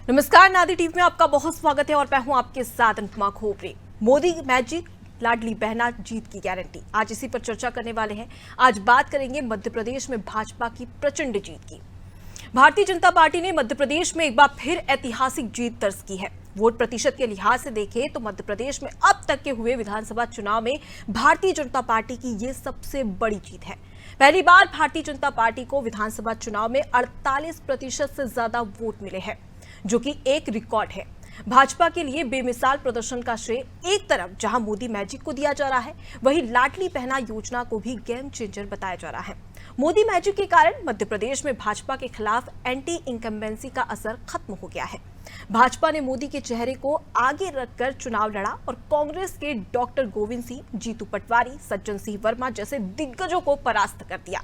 नमस्कार, नादी टीवी में आपका बहुत स्वागत है और मैं हूं आपके साथ अनुपमा खोपरे। मोदी मैजिक, लाडली बहना जीत की गारंटी, आज इसी पर चर्चा करने वाले हैं। आज बात करेंगे मध्य प्रदेश में भाजपा की प्रचंड जीत की। भारतीय जनता पार्टी ने मध्य प्रदेश में एक बार फिर ऐतिहासिक जीत दर्ज की है। वोट प्रतिशत के लिहाज से देखें तो मध्य प्रदेश में अब तक के हुए विधानसभा चुनाव में भारतीय जनता पार्टी की ये सबसे बड़ी जीत है। पहली बार भारतीय जनता पार्टी को विधानसभा चुनाव में 48% से ज्यादा वोट मिले हैं, जो कि एक रिकॉर्ड है। भाजपा के लिए बेमिसाल प्रदर्शन का श्रेय एक तरफ जहां मोदी मैजिक को दिया जा रहा है, वहीं लाडली बहना योजना को भी गेम चेंजर बताया जा रहा है। मोदी मैजिक के कारण मध्य प्रदेश में भाजपा के खिलाफ एंटी इनकम्बेंसी का असर खत्म हो गया है। भाजपा ने मोदी के चेहरे को आगे रखकर चुनाव लड़ा और कांग्रेस के डॉक्टर गोविंद सिंह, जीतू पटवारी, सज्जन सिंह वर्मा जैसे दिग्गजों को परास्त कर दिया।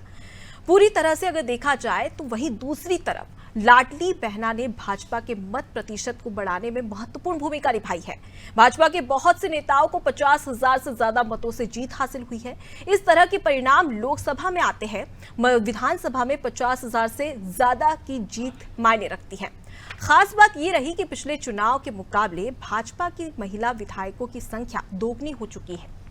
पूरी तरह से अगर देखा जाए तो वहीं दूसरी तरफ लाडली बहना ने भाजपा के मत प्रतिशत को बढ़ाने में महत्वपूर्ण भूमिका निभाई है। भाजपा के बहुत से नेताओं को 50,000 से ज्यादा मतों से जीत हासिल हुई है। इस तरह के परिणाम लोकसभा में आते हैं, विधानसभा में 50,000 से ज्यादा की जीत मायने रखती है। खास बात यह रही कि पिछले चुनाव के मुकाबले भाजपा की महिला विधायकों की संख्या दोगुनी हो चुकी है।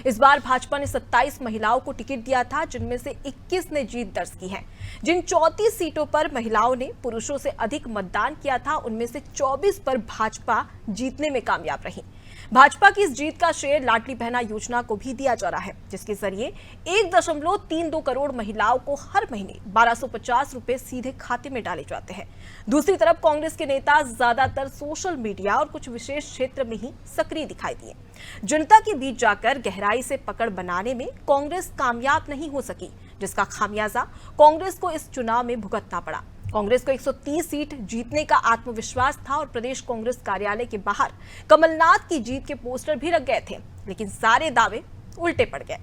इस बार भाजपा ने 27 महिलाओं को टिकट दिया था, जिनमें से 21 ने जीत दर्ज की है। जिन 34 सीटों पर महिलाओं ने पुरुषों से अधिक मतदान किया था, उनमें से 24 पर भाजपा जीतने में कामयाब रही। भाजपा की इस जीत का श्रेय लाडली बहना योजना को भी दिया जा रहा है, जिसके जरिए 1.32 करोड़ महिलाओं को हर महीने 1250 रुपए सीधे खाते में डाले जाते हैं। दूसरी तरफ कांग्रेस के नेता ज्यादातर सोशल मीडिया और कुछ विशेष क्षेत्र में ही सक्रिय दिखाई दिए। जनता के बीच जाकर गहराई से पकड़ बनाने में कांग्रेस कामयाब नहीं हो सकी, जिसका खामियाजा कांग्रेस को इस चुनाव में भुगतना पड़ा। कांग्रेस को 130 सीट जीतने का आत्मविश्वास था और प्रदेश कांग्रेस कार्यालय के बाहर कमलनाथ की जीत के पोस्टर भी लग गए थे, लेकिन सारे दावे उल्टे पड़ गए।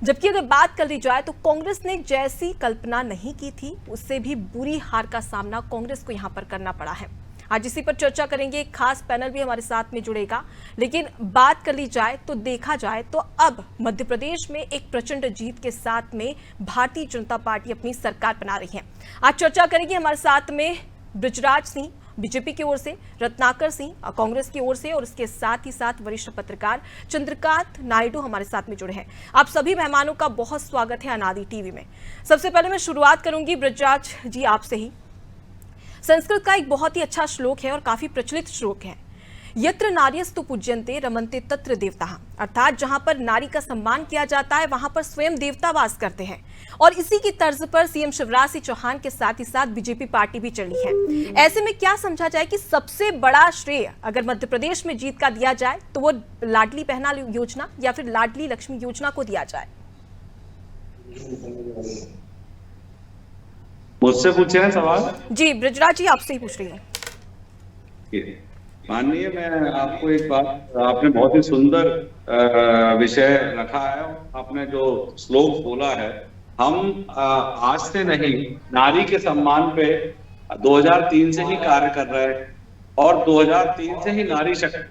जबकि अगर बात कर ली जाए तो कांग्रेस ने जैसी कल्पना नहीं की थी, उससे भी बुरी हार का सामना कांग्रेस को यहां पर करना पड़ा है। आज इसी पर चर्चा करेंगे, एक खास पैनल भी हमारे साथ में जुड़ेगा। लेकिन बात कर ली जाए तो देखा जाए तो अब मध्य प्रदेश में एक प्रचंड जीत के साथ में भारतीय जनता पार्टी अपनी सरकार बना रही है। आज चर्चा करेंगे हमारे साथ में बृजराज सिंह बीजेपी की ओर से, रत्नाकर सिंह कांग्रेस की ओर से और इसके साथ ही साथ वरिष्ठ पत्रकार चंद्रकांत नायडू हमारे साथ में जुड़े हैं। आप सभी मेहमानों का बहुत स्वागत है अनादि टीवी में। सबसे पहले मैं शुरुआत करूंगी बृजराज जी आपसे ही। संस्कृत का एक बहुत ही अच्छा श्लोक है और काफी प्रचलित श्लोक है, यत्र नार्यस्तु पूज्यन्ते रमन्ते तत्र देवताः, अर्थात जहां पर नारी का सम्मान किया जाता है वहां पर स्वयं देवता वास करते हैं। और इसी की तर्ज पर सीएम शिवराज सिंह चौहान के साथ ही साथ बीजेपी पार्टी भी चली है। ऐसे में क्या समझा जाए कि सबसे बड़ा श्रेय अगर मध्य प्रदेश में जीत का दिया जाए तो वो लाडली बहना योजना या फिर लाडली लक्ष्मी योजना को दिया जाए? मुझसे पूछे हैं सवाल? जी बृजराज जी आपसे ही पूछ रही हूँ। माननीय, मैं आपको एक बात, आपने बहुत ही सुंदर विषय रखा है। आपने जो श्लोक बोला है, हम आज से नहीं, नारी के सम्मान पे 2003 से ही कार्य कर रहे हैं और 2003 से ही नारी शक्ति,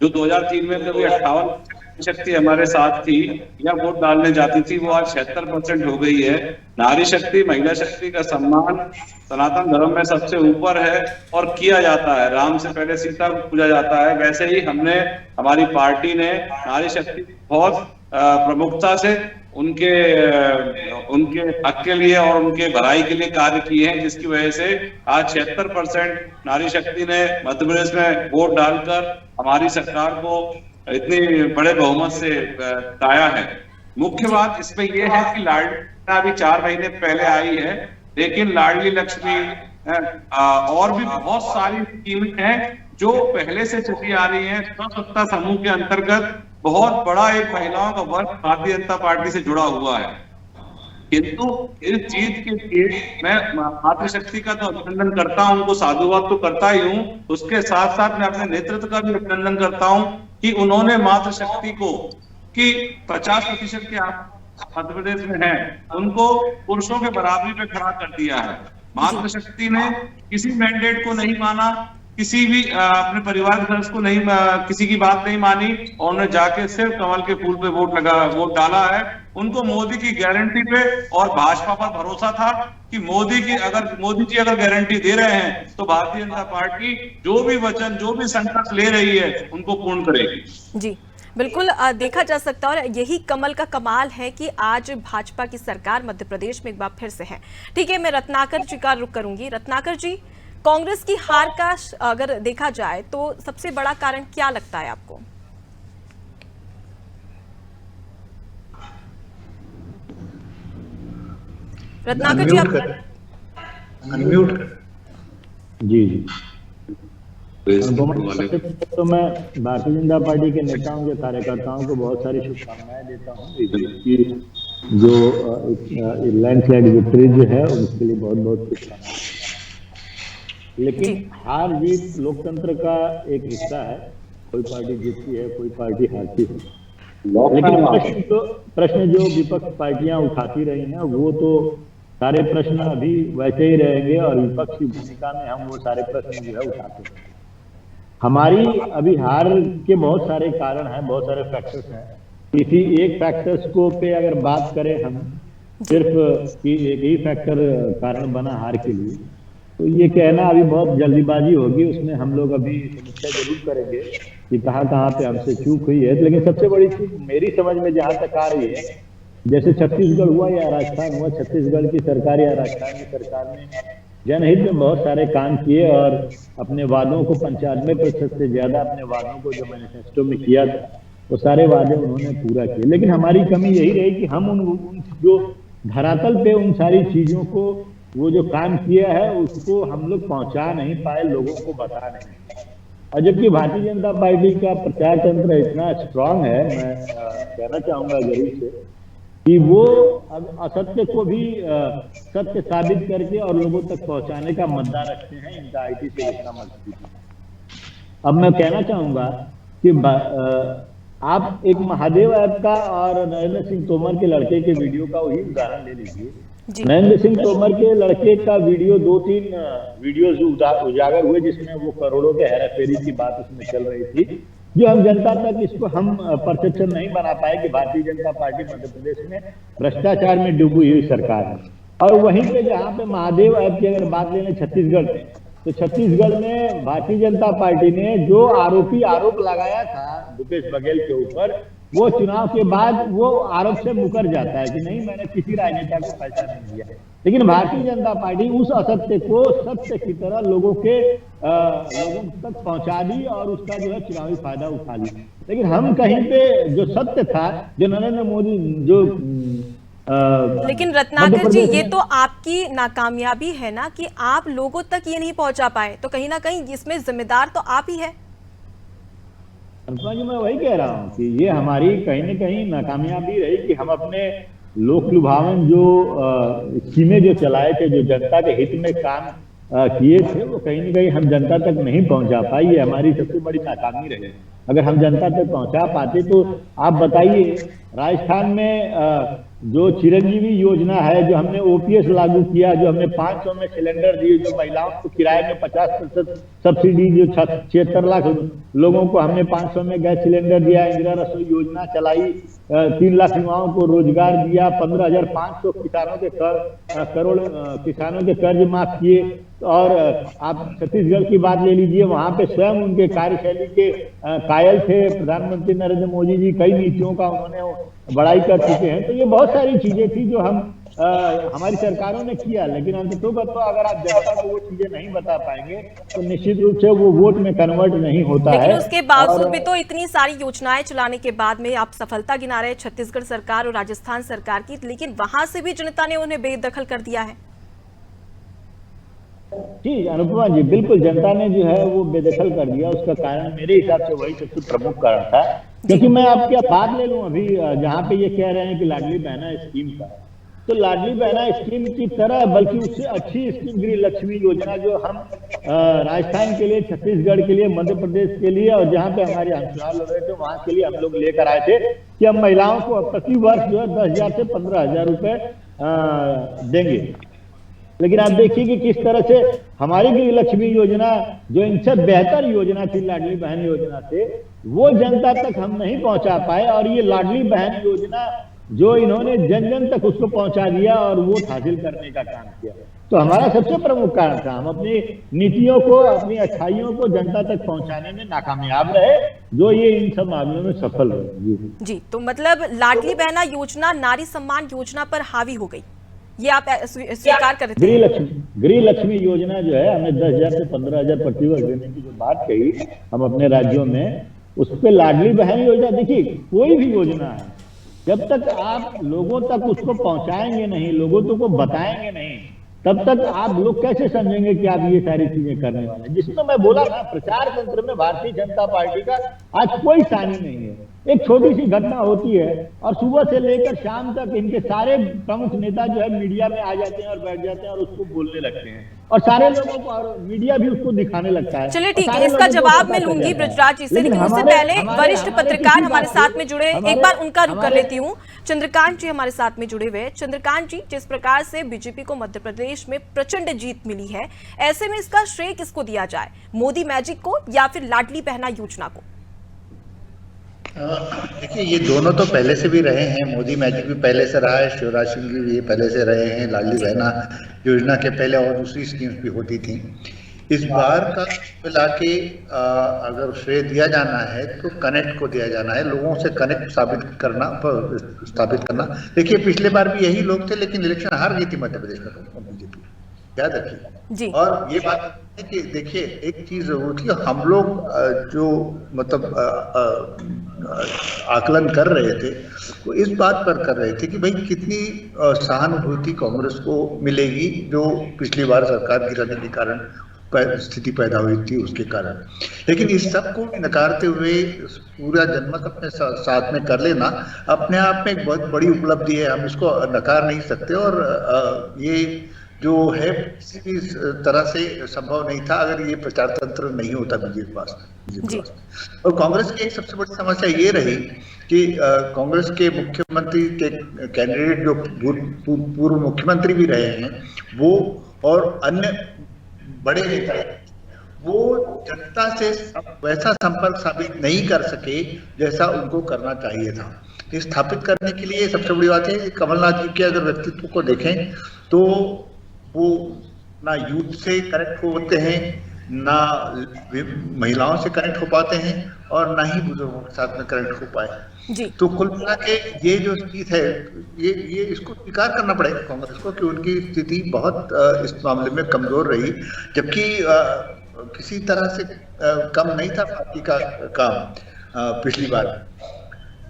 जो 2003 में कभी 58 शक्ति हमारे साथ थी या वोट डालने जाती थी, वो आज 76% हो गई है। नारी शक्ति, महिला शक्ति का सम्मान सनातन धर्म में सबसे ऊपर है और किया जाता है। राम से पहले सीता को पूजा जाता है, वैसे ही हमारी पार्टी ने नारी शक्ति बहुत प्रमुखता से उनके हक के लिए और उनके भलाई के लिए कार्य किए हैं, जिसकी वजह से आज 76% नारी शक्ति ने मध्य प्रदेश में वोट डालकर हमारी सरकार को इतने बड़े बहुमत से जिताया है। मुख्य बात इसमें यह है कि लाडली अभी 4 महीने पहले आई है, लेकिन लाडली लक्ष्मी और भी बहुत सारी स्कीमें हैं जो पहले से चली आ रही हैं। स्वसत्ता समूह के अंतर्गत बहुत बड़ा एक महिलाओं का वर्ग भारतीय जनता पार्टी से जुड़ा हुआ है। किंतु इस जीत के लिए मैं मातृशक्ति का तो अभिनंदन करता हूं, उनको साधुवाद तो करता ही हूं, उसके साथ साथ मैं अपने नेतृत्व का भी अभिनंदन करता हूं कि उन्होंने मातृशक्ति को कि 50% के मध्य प्रदेश में है, उनको पुरुषों के बराबरी पे खड़ा कर दिया है। मातृशक्ति ने किसी मैंडेट को नहीं माना, किसी भी अपने परिवार के सदस्य को नहीं किसी की बात नहीं मानी और उन्होंने जाके सिर्फ कमल के फूल पे वोट डाला है। उनको मोदी की गारंटी पे और भाजपा पर भरोसा था कि मोदी जी अगर गारंटी दे रहे हैं तो भारतीय जनता पार्टी जो भी वचन जो भी संकल्प ले रही है उनको पूर्ण करेगी। जी बिल्कुल, देखा जा सकता है और यही कमल का कमाल है कि आज भाजपा की सरकार मध्य प्रदेश में एक बार फिर से है। ठीक है, मैं रत्नाकर जी का रुख करूंगी। रत्नाकर जी, कांग्रेस की हार का अगर देखा जाए तो सबसे बड़ा कारण क्या लगता है आपको? रत्नाकर जी, आप अनम्यूट कर। जी तो मैं भारतीय जनता पार्टी के नेताओं के कार्यकर्ताओं को बहुत सारी शुभकामनाएं देता हूँ कि जो लैंडस्लाइड विक्ट्री जो है उसके लिए बहुत बहुत शुभकामनाएं। लेकिन हार जीत लोकतंत्र का एक हिस्सा है, कोई पार्टी जीतती है कोई पार्टी हारती है। लेकिन प्रश्न जो विपक्ष पार्टियां उठाती रही हैं वो तो सारे प्रश्न अभी वैसे ही रहेंगे और विपक्ष की भूमिका में हम वो सारे प्रश्न जो है उठाते हैं। हमारी अभी हार के बहुत सारे कारण हैं, बहुत सारे फैक्टर्स हैं। किसी एक फैक्टर्स को पे अगर बात करें हम सिर्फ कि एक ही फैक्टर कारण बना हार के लिए, तो ये कहना अभी बहुत जल्दीबाजी होगी। उसमें हम लोग अभी समीक्षा जरूर करेंगे कि कहाँ पे हमसे चूक हुई है। लेकिन सबसे बड़ी चूक मेरी समझ में जहाँ तक आ रही है, जैसे छत्तीसगढ़ हुआ या राजस्थान हुआ, छत्तीसगढ़ की सरकार या राजस्थान की सरकार ने जनहित में बहुत सारे काम किए और अपने वादों को 95% से ज्यादा अपने वादों को जो मैनिफेस्टो में किया था वो सारे वादे उन्होंने पूरा किए। लेकिन हमारी कमी यही रही कि हम उन जो धरातल पे उन सारी चीजों को वो जो काम किया है उसको हम लोग पहुंचा नहीं पाए, लोगों को बता नहीं। और जबकि भारतीय जनता पार्टी का प्रचार तंत्र इतना स्ट्रांग है, मैं कहना चाहूंगा गरीब से कि वो असत्य को भी सत्य साबित करके और लोगों तक पहुंचाने का मुद्दा रखते हैं। इनका आईटी से इतना मजबूत। अब मैं कहना चाहूंगा कि आप एक महादेव ऐप का और नरेंद्र सिंह तोमर के लड़के के वीडियो का वही उदाहरण ले लीजिए। नरेंद्र सिंह तोमर के लड़के का वीडियो 2-3 वीडियोज उजागर हुए जिसमें वो करोड़ों के हेराफेरी की बात उसमें चल रही थी, जो हम जनता तक इसको हम परसेप्शन नहीं बना पाए कि भारतीय जनता पार्टी मध्य प्रदेश में भ्रष्टाचार में डूबी हुई सरकार है। और वहीं पे जहाँ पे महादेव ऐप की अगर बात ले लें छत्तीसगढ़ में, तो छत्तीसगढ़ में भारतीय जनता पार्टी ने जो आरोप लगाया था भूपेश बघेल के ऊपर, वो चुनाव के बाद वो आरोप से मुकर जाता है कि नहीं, मैंने किसी राजनेता को पैसा नहीं दिया। लेकिन भारतीय जनता पार्टी उस असत्य को सत्य की तरह लोगों तक पहुंचा दी और उसका जो है चुनावी फायदा उठा लिया। लेकिन हम कहीं पे जो सत्य था, जो नरेंद्र मोदी जो लेकिन रत्नाकर जी, ये तो आपकी नाकामयाबी है ना कि आप लोगों तक ये नहीं पहुंचा पाए, तो कहीं ना कहीं इसमें जिम्मेदार तो आप ही है। अनुपमा जी, मैं वही कह रहा हूँ कि ये हमारी कहीं न कहीं नाकामयाबी रही कि हम अपने लोक लुभावन जो स्कीमें जो चलाए थे, जो जनता के हित में काम किए थे, वो कहीं न कहीं हम जनता तक नहीं पहुंचा पाई। ये हमारी सबसे बड़ी नाकामी रही। अगर हम जनता तक पहुंचा पाते तो आप बताइए, राजस्थान में जो चिरंजीवी योजना है, जो हमने ओपीएस लागू किया, जो हमने 500 में सिलेंडर दिए, जो महिलाओं को किराए में 50% सब्सिडी, जो 76 लाख लोगों को हमने 500 में गैस सिलेंडर दिया, इंदिरा रसोई योजना चलाई, 3 लाख युवाओं को रोजगार दिया, 15,500 किसानों के करोड़ किसानों के कर्ज माफ किए। और आप छत्तीसगढ़ की बात ले लीजिए, वहां पे स्वयं उनके कार्यशैली के कायल थे प्रधानमंत्री नरेंद्र मोदी जी। कई नीतियों का उन्होंने बड़ाई कर चुके हैं। तो ये बहुत सारी चीजें थी जो हम हमारी सरकारों ने किया। लेकिन अंततः अगर आप जनता को वो चीजें नहीं बता पाएंगे तो निश्चित रूप से वो वोट में कन्वर्ट नहीं होता है। लेकिन उसके बावजूद भी तो इतनी सारी योजनाएं चलाने के बाद में आप सफलता गिना रहे हैं छत्तीसगढ़ सरकार और राजस्थान सरकार की, लेकिन वहां से भी जनता ने उन्हें बेदखल कर दिया है। जी अनुपमा जी, बिल्कुल जनता ने जो है वो बेदखल कर दिया। उसका कारण मेरे हिसाब से वही सबसे प्रमुख कारण था। क्योंकि मैं आपकी बात ले लूं अभी, जहाँ पे ये कह रहे हैं कि लाडली बहना स्कीम का, तो लाडली बहना स्कीम की तरह बल्कि उससे अच्छी स्कीम गृह लक्ष्मी योजना जो हम राजस्थान के लिए, छत्तीसगढ़ के लिए, मध्य प्रदेश के लिए और जहाँ पे हमारे हम चुनाव लड़ रहे थे वहां के लिए हम लोग लेकर आए थे कि हम महिलाओं को प्रति वर्ष जो है 10,000 से 15,000 रुपए देंगे। लेकिन आप देखिए कि किस तरह से हमारी गृह लक्ष्मी योजना, जो इनसे बेहतर योजना थी लाडली बहन योजना से, वो जनता तक हम नहीं पहुंचा पाए। और ये लाडली बहन योजना जो इन्होंने जन जन तक उसको पहुंचा दिया और वोट हासिल करने का काम किया। तो हमारा सबसे प्रमुख कारण था, हम अपनी नीतियों को, अपनी अच्छाइयों को जनता तक पहुंचाने में नाकामयाब रहे, जो ये इन सब मामलों में सफल रहे। जी, तो मतलब लाडली बहना योजना नारी सम्मान योजना पर हावी हो गई, ये आप स्वीकार कर रहे थे? गृह लक्ष्मी योजना जो है, हमने 10,000 से 15,000 प्रतिवर्ष देने की जो बात कही हम अपने राज्यों में, उस पर लाडली बहन योजना, देखिए कोई भी योजना है, जब तक आप लोगों तक उसको पहुंचाएंगे नहीं, लोगों तक को बताएंगे नहीं, तब तक आप लोग कैसे समझेंगे कि आप ये सारी चीजें करने वाले हैं। जिसमें मैं बोला था, प्रचार तंत्र में भारतीय जनता पार्टी का आज कोई सानी नहीं है। एक छोटी सी घटना होती है और सुबह से लेकर शाम तक इनके सारे प्रमुख नेता जो है मीडिया में आ जाते हैं और बैठ जाते हैं और उसको बोलने लगते हैं, और सारे लोगों को, और मीडिया भी उसको दिखाने लगता है। चलिए ठीक है, इसका जवाब मैं लूंगी ब्रजराज जी से, लेकिन उससे पहले वरिष्ठ पत्रकार हमारे साथ में जुड़े, एक बार उनका रुख कर लेती हूँ। चंद्रकांत जी हमारे साथ में जुड़े हुए। चंद्रकांत जी, जिस प्रकार से बीजेपी को मध्य प्रदेश में प्रचंड जीत मिली है, ऐसे में इसका श्रेय किसको दिया जाए, मोदी मैजिक को या फिर लाडली बहना योजना को? देखिए, ये दोनों तो पहले से भी रहे हैं। मोदी मैजिक भी पहले से रहा है, शिवराज सिंह जी भी पहले से रहे हैं, लाडली बहना योजना के पहले और दूसरी स्कीम्स भी होती थी। इस बार का मिला के अगर श्रेय दिया जाना है तो कनेक्ट को दिया जाना है, लोगों से कनेक्ट स्थापित करना। देखिए, पिछले बार भी यही लोग थे, लेकिन इलेक्शन हार गई थी मध्य प्रदेश में बीजेपी, याद रखिए। और ये बात है कि देखिए, एक चीज जरूर थी, हम लोग जो मतलब आकलन कर रहे थे वो इस बात पर कर रहे थे कि भाई कितनी सहानुभूति कांग्रेस को मिलेगी, जो पिछली बार सरकार गिरने के कारण स्थिति पैदा हुई थी उसके कारण। लेकिन इस सब को नकारते हुए पूरा जनमत अपने साथ में कर लेना अपने आप में एक बहुत बड़ी उपलब्धि है, हम इसको नकार नहीं सकते। और ये जो है किसी भी तरह से संभव नहीं था अगर ये प्रचार तंत्र नहीं होता बीजेपी पास। और कांग्रेस की एक सबसे बड़ी समस्या ये रही कि कांग्रेस के मुख्यमंत्री के कैंडिडेट जो पूर्व मुख्यमंत्री भी रहे हैं वो और अन्य बड़े नेता, वो जनता से वैसा संपर्क साबित नहीं कर सके जैसा उनको करना चाहिए था। स्थापित करने के लिए सबसे बड़ी बात है, कमलनाथ जी के अगर व्यक्तित्व को देखें तो वो ना यूथ से कनेक्ट होते हैं, ना महिलाओं से कनेक्ट हो पाते हैं, और ना ही बुजुर्गों के साथ में कनेक्ट हो पाए। तो कुल मिला के ये जो चीज है, ये इसको स्वीकार करना पड़ेगा कांग्रेस को कि उनकी स्थिति बहुत इस मामले में कमजोर रही, जबकि किसी तरह से कम नहीं था पार्टी का काम पिछली बार।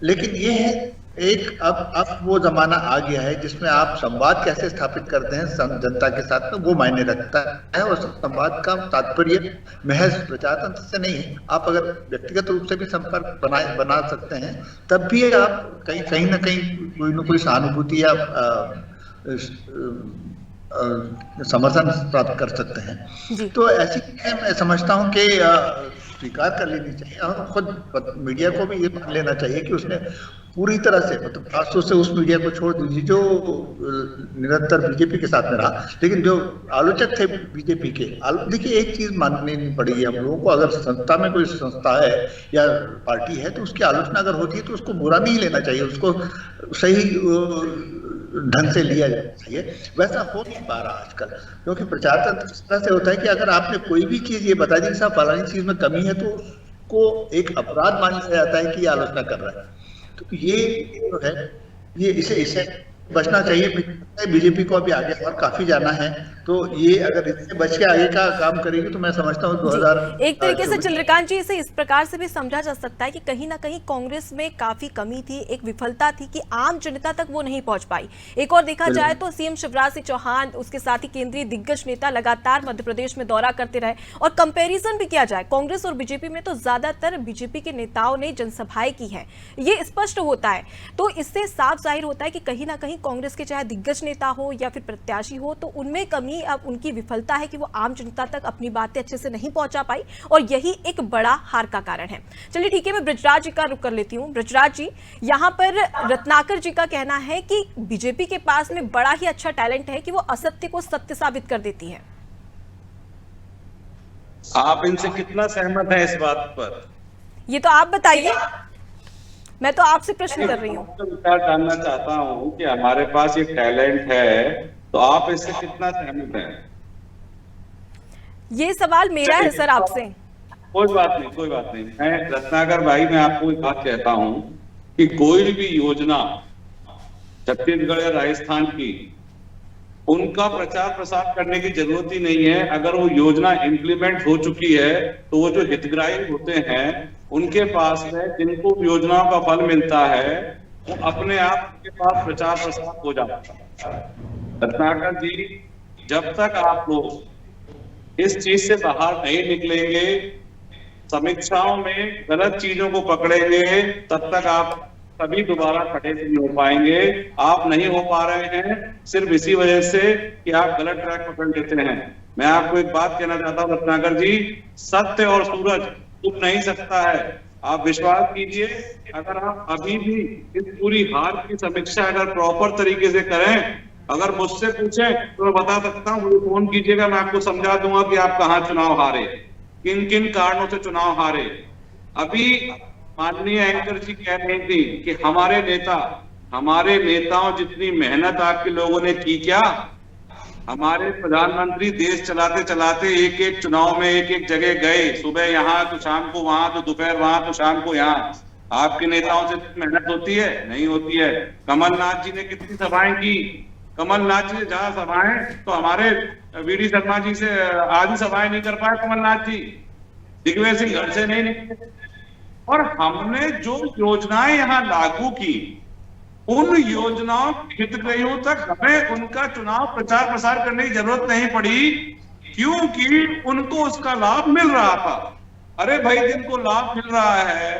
लेकिन ये है एक अब वो जमाना आ गया है जिसमें आप संवाद कैसे स्थापित करते हैं जनता के साथ में, वो मायने रखता है। और संवाद का तात्पर्य महज प्रचार तंत्र से नहीं है, आप अगर व्यक्तिगत रूप से भी संपर्क बना सकते हैं, तब भी आप कहीं ना कहीं कोई सहानुभूति या समर्थन प्राप्त कर सकते हैं। तो ऐसी चीजें मैं समझता हूँ कि स्वीकार कर लेनी चाहिए, और खुद मीडिया को भी ये मान लेना चाहिए कि उसने पूरी तरह से, मतलब खासतौर से उस मीडिया को छोड़ दीजिए जो निरंतर बीजेपी के साथ में रहा, लेकिन जो आलोचक थे बीजेपी के, देखिए एक चीज माननी पड़ेगी हम लोगों को, अगर संस्था में कोई संस्था है या पार्टी है तो उसकी आलोचना अगर होती है तो उसको बुरा नहीं लेना चाहिए, उसको सही ढंग से लिया जाना चाहिए। वैसा हो नहीं पा रहा आजकल, क्योंकि प्रचार तंत्र इस तरह से होता है कि अगर आपने कोई भी चीज ये बता दी साहब फलानी चीज में कमी है तो उसको एक अपराध मान लिया जाता है कि ये आलोचना कर रहा है। तो ये जो है, ये इसे बचना चाहिए। बीजेपी को अभी आगे और काफी जाना है, तो ये अगर इससे बच के आगे का काम करेगी तो मैं समझता हूँ 2000 एक तरीके से चंद्रकांत जी इसे इस प्रकार से भी समझा जा सकता है कि कहीं ना कहीं कांग्रेस में काफी कमी थी, एक विफलता थी कि आम जनता तक वो नहीं पहुंच पाई। एक और देखा जाए तो सीएम शिवराज सिंह चौहान, उसके साथ ही केंद्रीय दिग्गज नेता लगातार मध्य प्रदेश में दौरा करते रहे, और कंपेरिजन भी किया जाए कांग्रेस और बीजेपी में तो ज्यादातर बीजेपी के नेताओं ने जनसभाएं की है, ये स्पष्ट होता है। तो इससे साफ जाहिर होता है कि कहीं ना कहीं कहीं कांग्रेस के चाहे दिग्गज नेता हो या फिर प्रत्याशी हो, तो उनमें कमी अब उनकी विफलता है कि वो आम जनता तक अपनी बातें अच्छे से नहीं पहुंचा पाई, और यही एक बड़ा हार का कारण है। चलिए ठीक है, मैं ब्रजराज जी का रुख कर लेती हूँ। ब्रजराज जी, यहाँ पर रत्नाकर जी का कहना है कि बीजेपी के पास में बड़ा ही अच्छा टैलेंट है कि वो असत्य को सत्य साबित कर देती है। आप इनसे कितना सहमत हैं इस बात पर? ये तो आप बताइए, मैं तो आपसे प्रश्न कर रही हूँ। तो विचार जानना चाहता हूँ कि हमारे पास ये टैलेंट है, तो आप इससे कितना सहमत हैं? ये सवाल मेरा है सर आपसे। कोई बात नहीं, कोई बात नहीं। मैं रत्नाकर भाई, मैं आपको एक बात कहता हूँ कि कोई भी योजना छत्तीसगढ़ या राजस्थान की, उनका प्रचार प्रसार करने की जरूरत ही नहीं है। अगर वो योजना इम्प्लीमेंट हो चुकी है तो वो जो हितग्राही होते हैं उनके पास में, जिनको योजनाओं का फल मिलता है, वो अपने आप के पास प्रचार प्रसार हो जाता है। रत्नाकर जी, जब तक आप लोग इस चीज से बाहर नहीं निकलेंगे, समीक्षाओं में गलत चीजों को पकड़ेंगे, तब तक आप कभी दोबारा खड़े नहीं हो पाएंगे। आप नहीं हो पा रहे हैं सिर्फ इसी वजह से कि आप गलत ट्रैक पकड़ लेते हैं। मैं आपको एक बात कहना चाहता हूं रत्नाकर जी, सत्य और सूरज डूब नहीं सकता है। आप विश्वास कीजिए, अगर आप अभी भी इस पूरी हार की समीक्षा अगर प्रॉपर तरीके से करें, अगर मुझसे पूछें तो मैं बता सकता हूँ, मुझे फोन कीजिएगा, मैं आपको समझा दूंगा कि आप कहाँ चुनाव हारे, किन किन कारणों से चुनाव हारे। अभी माननीय एंकर जी कह रही थी कि हमारे नेताओं जितनी मेहनत आपके लोगों ने की क्या? हमारे प्रधानमंत्री देश चलाते चलाते एक एक चुनाव में एक एक जगह गए, सुबह यहाँ तो शाम को वहां, तो दोपहर वहां तो शाम को यहाँ। आपके नेताओं से मेहनत होती है? नहीं होती है। कमलनाथ जी ने कितनी सभाएं की? कमलनाथ जी ने जहां सभाएं, तो हमारे वीडी शर्मा जी से आधी सभाएं नहीं कर पाए कमलनाथ जी, दिग्विजय सिंह घर से नहीं निकले। और हमने जो योजनाएं यहाँ लागू की, उन योजनाओं हितग्राहियों तक हमें उनका चुनाव प्रचार प्रसार करने की जरूरत नहीं पड़ी, क्योंकि उनको उसका लाभ मिल रहा था। अरे भाई, जिनको लाभ मिल रहा है,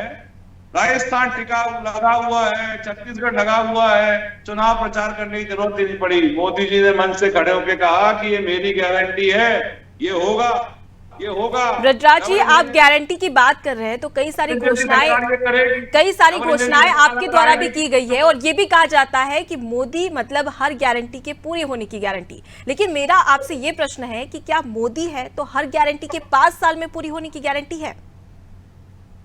राजस्थान टिका लगा हुआ है, छत्तीसगढ़ लगा हुआ है, चुनाव प्रचार करने की जरूरत ही नहीं पड़ी। मोदी जी ने मन से खड़े होकर कहा कि ये मेरी गारंटी है, ये होगा, ये होगा। ब्रजराज जी, आप गारंटी की बात कर रहे हैं, तो कई सारी घोषणाएं आपके द्वारा भी की गई है, और ये भी कहा जाता है कि मोदी मतलब हर गारंटी के पूरे होने की गारंटी। लेकिन मेरा आपसे ये प्रश्न है कि क्या मोदी है तो हर गारंटी के 5 साल में पूरी होने की गारंटी है?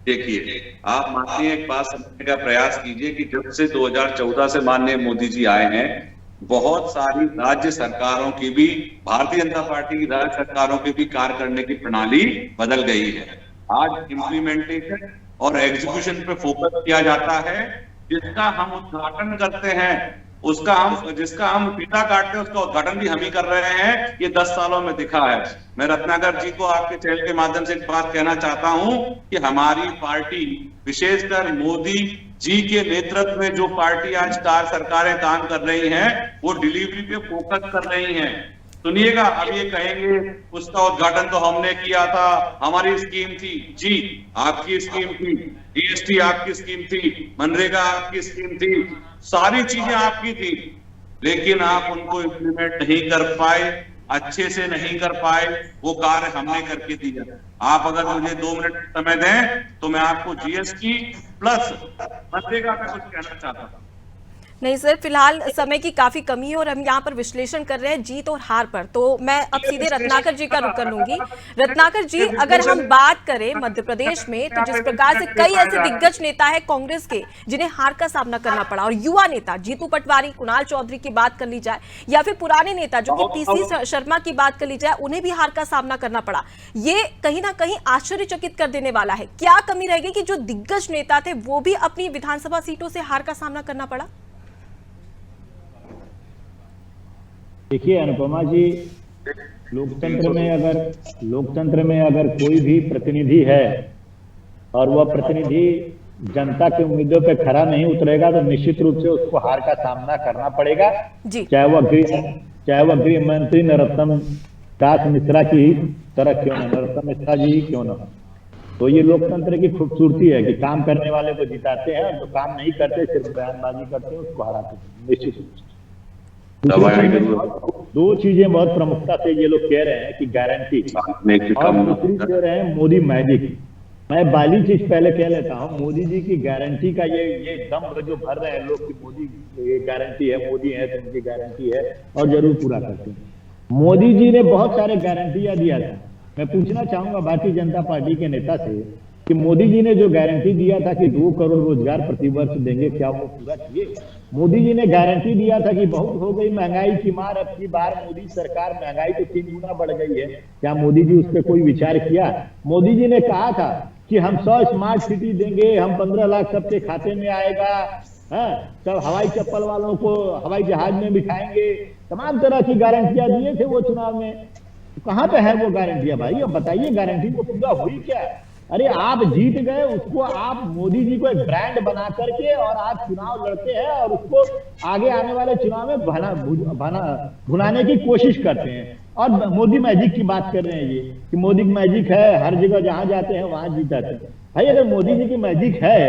देखिए, आप माननीय एक बात समझने का प्रयास कीजिए कि जब से 2014 से माननीय मोदी जी आए हैं, बहुत सारी राज्य सरकारों की भी, भारतीय जनता पार्टी की राज्य सरकारों की भी कार्य करने की प्रणाली बदल गई है। आज इम्प्लीमेंटेशन और एग्जीक्यूशन पे फोकस किया जाता है। जिसका हम उद्घाटन करते हैं, जिसका हम फीता काटते हैं, उसका उद्घाटन भी हम ही कर रहे हैं। ये 10 सालों में दिखा है। मैं रत्नाकर जी को आपके चैनल के माध्यम से एक बात कहना चाहता हूं कि हमारी पार्टी, विशेषकर मोदी जी के नेतृत्व में जो पार्टी आज स्टार सरकारें काम कर रही हैं, वो डिलीवरी पे फोकस कर रही हैं। सुनिएगा, अब ये कहेंगे उसका उद्घाटन तो हमने किया था, हमारी स्कीम थी। जी, आपकी स्कीम थी, जीएसटी आपकी स्कीम थी, मनरेगा आपकी स्कीम थी, सारी चीजें आपकी थी, लेकिन आप उनको इम्प्लीमेंट नहीं कर पाए, अच्छे से नहीं कर पाए। वो कार्य हमने करके दिया। आप अगर मुझे 2 मिनट समय दें तो मैं आपको जीएसटी प्लस मनरेगा का कुछ कहना चाहता हूँ। नहीं सर, फिलहाल समय की काफी कमी है और हम यहाँ पर विश्लेषण कर रहे हैं जीत और हार पर, तो मैं अब सीधे रत्नाकर जी का रुख कर लूंगी। रत्नाकर जी, अगर हम बात करें मध्य प्रदेश में, तो जिस प्रकार से कई ऐसे दिग्गज नेता है कांग्रेस के जिन्हें हार का सामना करना पड़ा, और युवा नेता जीतू पटवारी, कुणाल चौधरी की बात कर ली जाए, या फिर पुराने नेता जो कि पीसी शर्मा की बात कर ली जाए, उन्हें भी हार का सामना करना पड़ा। ये कहीं ना कहीं आश्चर्यचकित कर देने वाला है। क्या कमी रहेगी कि जो दिग्गज नेता थे वो भी अपनी विधानसभा सीटों से हार का सामना करना पड़ा? देखिए अनुपमा जी, लोकतंत्र में अगर कोई भी प्रतिनिधि है और वह प्रतिनिधि जनता के उम्मीदों पे खरा नहीं उतरेगा, तो निश्चित रूप से उसको हार का सामना करना पड़ेगा। चाहे वह गृह मंत्री नरोत्तम दास मिश्रा की तरह क्यों न, नरोत्तम मिश्रा जी ही क्यों न। तो ये लोकतंत्र की खूबसूरती है कि काम करने वाले को जिताते हैं, और जो काम नहीं करते, सिर्फ बयानबाजी करते हैं, उसको हराते हैं। निश्चित रूप से दो चीजें बहुत प्रमुखता से ये लोग कह रहे हैं कि गारंटी, और दूसरी कह रहे हैं मोदी मैजिक। मैं बाली चीज पहले कह लेता हूँ, मोदी जी की गारंटी का ये दम जो भर रहे हैं लोग कि मोदी ये गारंटी है, मोदी है तो उनकी गारंटी है और जरूर पूरा करते हैं। मोदी जी ने बहुत सारे गारंटियां दिया था। मैं पूछना चाहूंगा भारतीय जनता पार्टी के नेता से कि मोदी जी ने जो गारंटी दिया था कि 2 करोड़ रोजगार प्रतिवर्ष देंगे, क्या वो पूरा किए? मोदी जी ने गारंटी दिया था कि बहुत हो गई महंगाई की मार, अब की बार मोदी सरकार महंगाई तो 3 गुना बढ़ गई है, क्या मोदी जी उस पर कोई विचार किया? मोदी जी ने कहा था कि हम 100 स्मार्ट सिटी देंगे, हम 15 लाख सबके खाते में आएगा, सब हवाई चप्पल वालों को हवाई जहाज में बिठाएंगे, तमाम तरह की गारंटियां दिए थे वो चुनाव में। तो कहाँ पे है वो गारंटियां भाई? अब बताइए गारंटी को पूरा हुई क्या? अरे आप जीत गए, उसको आप मोदी जी को एक ब्रांड बना करके और आप चुनाव लड़ते हैं और उसको आगे आने वाले चुनाव में भुनाने की कोशिश करते हैं। और मोदी मैजिक की बात कर रहे हैं ये कि मोदी मैजिक है, हर जगह जहां जाते हैं वहां जीत जाते हैं। भाई अगर मोदी जी की मैजिक है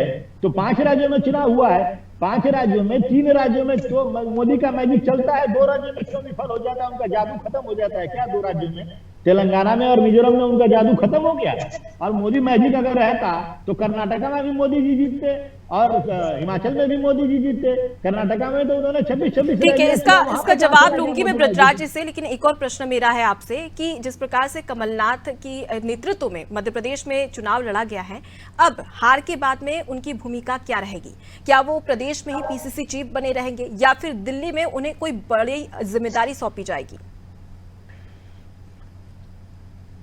तो 5 राज्यों में चुनाव हुआ है, 5 राज्यों में 3 राज्यों में तो मोदी का मैजिक चलता है, 2 राज्यों में क्यों विफल हो जाता है? उनका जादू खत्म हो जाता है क्या 2 राज्यों में? तेलंगाना में और मिजोरम में उनका जादू खत्म हो गया। और मोदी मैजिक अगर रहता तो कर्नाटका में भी मोदी जी जीतते और हिमाचल में भी मोदी जी जीतते। कर्नाटका में तो उन्होंने 26 ठीक है, इसका जवाब लूंगी मैं ब्रजराज जी से, लेकिन एक और प्रश्न मेरा है आपसे कि जिस प्रकार से कमलनाथ की नेतृत्व में मध्य प्रदेश में चुनाव लड़ा गया है, अब हार के बाद में उनकी भूमिका क्या रहेगी? क्या वो प्रदेश में ही पीसीसी चीफ बने रहेंगे या फिर दिल्ली में उन्हें कोई बड़ी जिम्मेदारी सौंपी जाएगी?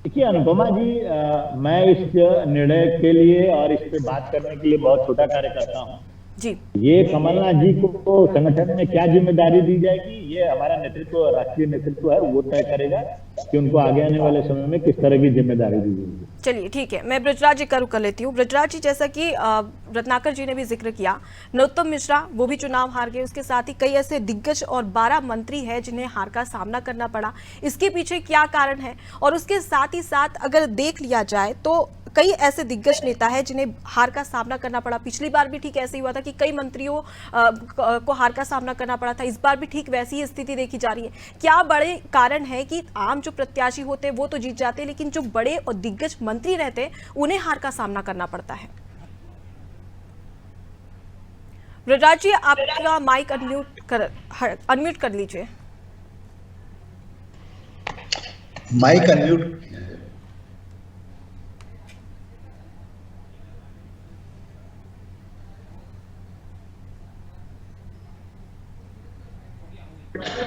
देखिए अनुपमा जी, मैं इस निर्णय के लिए और इस पे बात करने के लिए बहुत छोटा कार्य करता हूँ जी। ये कमलनाथ जी को संगठन में क्या जिम्मेदारी दी जाएगी, ये हमारा नेतृत्व, राष्ट्रीय नेतृत्व है, वो तय करेगा कि उनको आगे आने वाले समय में किस तरह की जिम्मेदारी दी जाएगी। चलिए ठीक है, मैं ब्रजराज जी का रुख कर लेती हूँ। ब्रजराज जी, जैसा कि रत्नाकर जी ने भी जिक्र किया, नरोत्तम मिश्रा वो भी चुनाव हार गए, उसके साथ ही कई ऐसे दिग्गज और 12 मंत्री हैं जिन्हें हार का सामना करना पड़ा। इसके पीछे क्या कारण है? और उसके साथ ही साथ अगर देख लिया जाए तो कई ऐसे दिग्गज नेता हैं जिन्हें हार का सामना करना पड़ा। पिछली बार भी ठीक ऐसे ही हुआ था कि कई मंत्रियों को हार का सामना करना पड़ा था। इस बार भी ठीक वैसी ही स्थिति देखी जा रही है। क्या बड़े कारण है कि आम जो प्रत्याशी होते हैं वो तो जीत जाते हैं, लेकिन जो बड़े और दिग्गज मंत्री रहते हैं उन्हें हार का सामना करना पड़ता है? ब्रजराज जी, आपका माइक अनम्यूट कर लीजिए। Mic unmute.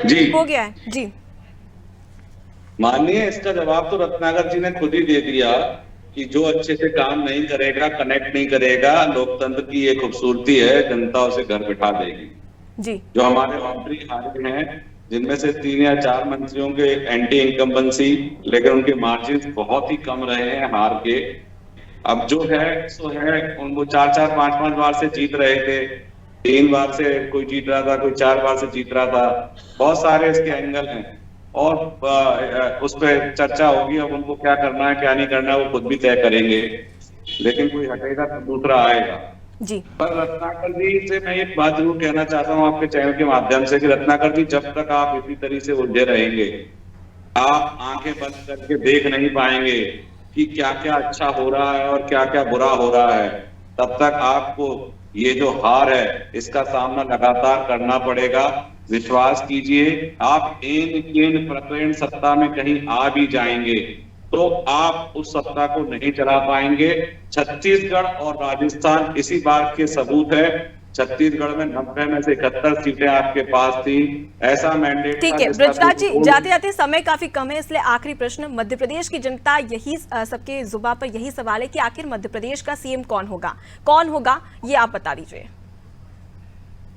जी हो गया है जी। माननीय, इसका जवाब तो रत्नाकर जी ने खुद ही दे दिया कि जो अच्छे से काम नहीं करेगा, कनेक्ट नहीं करेगा, लोकतंत्र की ये खूबसूरती है, जनता उसे घर बिठा देगी जी। जो हमारे मंत्री हारे हैं, जिनमें से 3 या 4 मंत्रियों के एंटी इनकम्बेंसी, लेकिन उनके मार्जिन बहुत ही कम रहे हैं हार के। अब जो है सो है, उनको 4-4, 5-5 बार से जीत रहे थे, 3 बार से कोई जीत रहा था, कोई 4 बार से जीत रहा था। बहुत सारे इसके एंगल हैं और उस पर चर्चा होगी। अब उनको क्या करना है क्या नहीं करना है वो खुद भी तय करेंगे, लेकिन कोई हटेगा तो दूसरा आएगा जी। पर रत्नाकर जी से मैं एक बात जरूर कहना चाहता हूँ आपके चैनल के माध्यम से कि रत्नाकर जी, जब तक आप इसी तरह से उलझे रहेंगे, आप आंखें बंद करके देख नहीं पाएंगे कि क्या क्या अच्छा हो रहा है और क्या क्या बुरा हो रहा है, तब तक आपको ये जो हार है इसका सामना लगातार करना पड़ेगा। विश्वास कीजिए, आप इन प्रकरण सत्ता में कहीं आ भी जाएंगे तो आप उस सत्ता को नहीं चला पाएंगे। छत्तीसगढ़ और राजस्थान इसी बात के सबूत है। छत्तीसगढ़ में 90 में से 71 सीटें आपके पास थी। ऐसा मैंडेट। ठीक है ब्रजराज जी, जाते जाते समय काफी कम है, इसलिए आखिरी प्रश्न, मध्य प्रदेश की जनता यही सबके जुबान पर यही सवाल है कि आखिर मध्य प्रदेश का सीएम कौन होगा, ये आप बता दीजिए।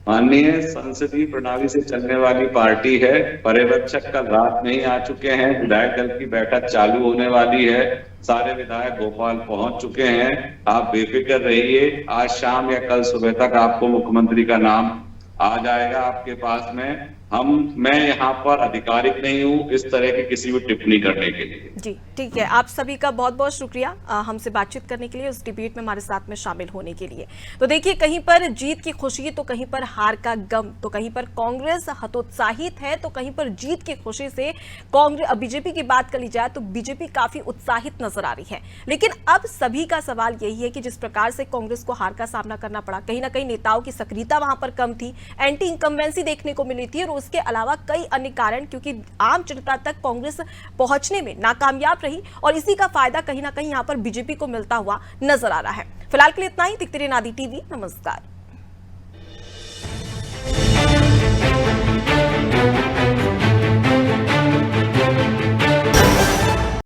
माननीय, संसदीय प्रणाली से चलने वाली पार्टी है। पर्यवेक्षक कल रात में ही आ चुके हैं, विधायक दल की बैठक चालू होने वाली है, सारे विधायक भोपाल पहुंच चुके हैं। आप बेफिक्र रहिए, आज शाम या कल सुबह तक आपको मुख्यमंत्री का नाम आ जाएगा आपके पास में। मैं यहाँ पर आधिकारिक नहीं हूँ इस तरह की किसी भी टिप्पणी करने के लिए। जी ठीक है, आप सभी का बहुत बहुत शुक्रिया हमसे बातचीत करने के लिए, उस डिबेट में हमारे साथ में शामिल होने के लिए। तो देखिए, कहीं पर जीत की खुशी तो कहीं पर हार का गम, तो कहीं पर कांग्रेस हतोत्साहित है तो कहीं पर जीत की खुशी से कांग्रेस। बीजेपी की बात कर ली जाए तो बीजेपी काफी उत्साहित नजर आ रही है, लेकिन अब सभी का सवाल यही है कि जिस प्रकार से कांग्रेस को हार का सामना करना पड़ा, कहीं ना कहीं नेताओं की सक्रियता वहां पर कम थी, एंटी इनकम्बेंसी देखने को मिली थी, और उसके अलावा कई अन्य कारण, क्योंकि आम जनता तक कांग्रेस पहुंचने में नाकामयाब रही, और इसी का फायदा कहीं ना कहीं यहां पर बीजेपी को मिलता हुआ नजर आ रहा है। फिलहाल के लिए इतना ही। दिखते रहिए नादी टीवी। नमस्कार।